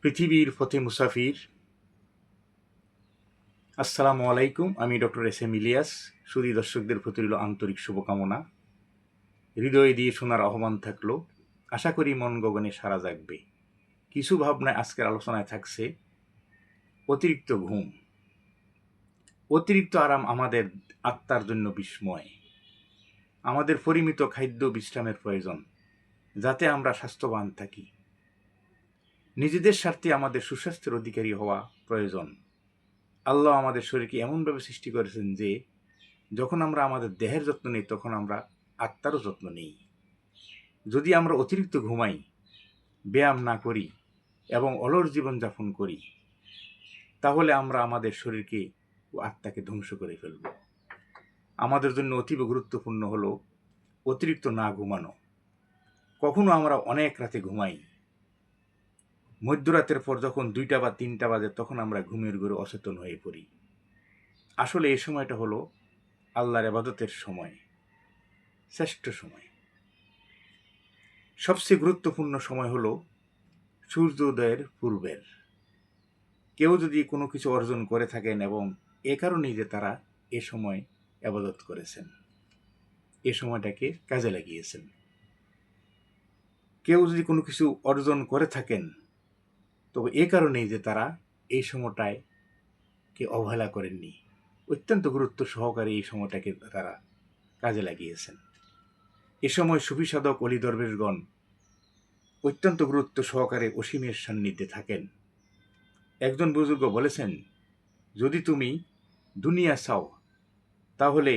পৃথিবীর পথে মুসাফির। আসসালামু আলাইকুম। আমি ডক্টর এস এম ইলিয়াস। সুধী দর্শকদের প্রতি রইল আন্তরিক শুভকামনা। হৃদয় দিয়ে শোনার আহ্বান থাকলো। আশা করি মন গগনে সারা জাগবে। কিছু ভাবনায় আজকের আলোচনায় থাকছে অতিরিক্ত ঘুম। অতিরিক্ত আরাম আমাদের আত্মার জন্য বিস্ময়। আমাদের পরিমিত খাদ্য বিশ্রামের প্রয়োজন, যাতে আমরা স্বাস্থ্যবান থাকি। নিজেদের স্বার্থে আমাদের সুস্বাস্থ্যের অধিকারী হওয়া প্রয়োজন। আল্লাহ আমাদের শরীরকে এমনভাবে সৃষ্টি করেছেন যে যখন আমরা আমাদের দেহের যত্ন নিই, তখন আমরা আত্মারও যত্ন নিই। যদি আমরা অতিরিক্ত ঘুমাই, ব্যায়াম না করি এবং অলস জীবনযাপন করি, তাহলে আমরা আমাদের শরীরকে ও আত্মাকে ধ্বংস করে ফেলব। আমাদের জন্য অতীব গুরুত্বপূর্ণ হলো অতিরিক্ত না ঘুমানো। কখনো আমরা অনেক রাতে ঘুমাই। মধ্যরাতের পর যখন 2টা বা 3টা বাজে, তখন আমরা ঘুমের ঘোরে অচেতন হয়ে পড়ি। আসলে এই সময়টা হলো আল্লাহর ইবাদতের সময়, শ্রেষ্ঠ সময়। সবচেয়ে গুরুত্বপূর্ণ সময় হলো সূর্যোদয়ের পূর্বের। কেউ যদি কোনো কিছু অর্জন করে থাকেন এবং এ কারণেই যে তারা এ সময় ইবাদত করেছেন, এ সময়টাকে কাজে লাগিয়েছেন। কেউ যদি কোনো কিছু অর্জন করে থাকেন, তবে এ কারণেই যে তারা এই সময়টায় অবহেলা করেননি, অত্যন্ত গুরুত্ব সহকারে এই সময়টাকে তারা কাজে লাগিয়েছেন। এ সময় সুফি সাধক অলি দরবেশগণ অত্যন্ত গুরুত্ব সহকারে অসীমের সান্নিধ্যে থাকেন। একজন বুজুর্গ বলেছেন, যদি তুমি দুনিয়া চাও, তাহলে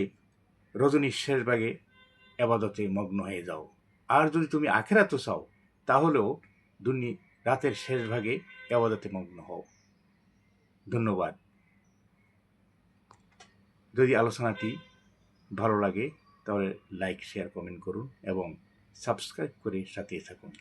রজনীর শেষ ভাগে ইবাদতে মগ্ন হয়ে যাও। আর যদি তুমি আখিরাত চাও, তাহলেও রাতের শেষ ভাগে ইবাদতে মগ্ন হও। ধন্যবাদ। যদি আলোচনাটি ভালো লাগে, তাহলে লাইক, শেয়ার, কমেন্ট করুন এবং সাবস্ক্রাইব করে সাথে থাকুন।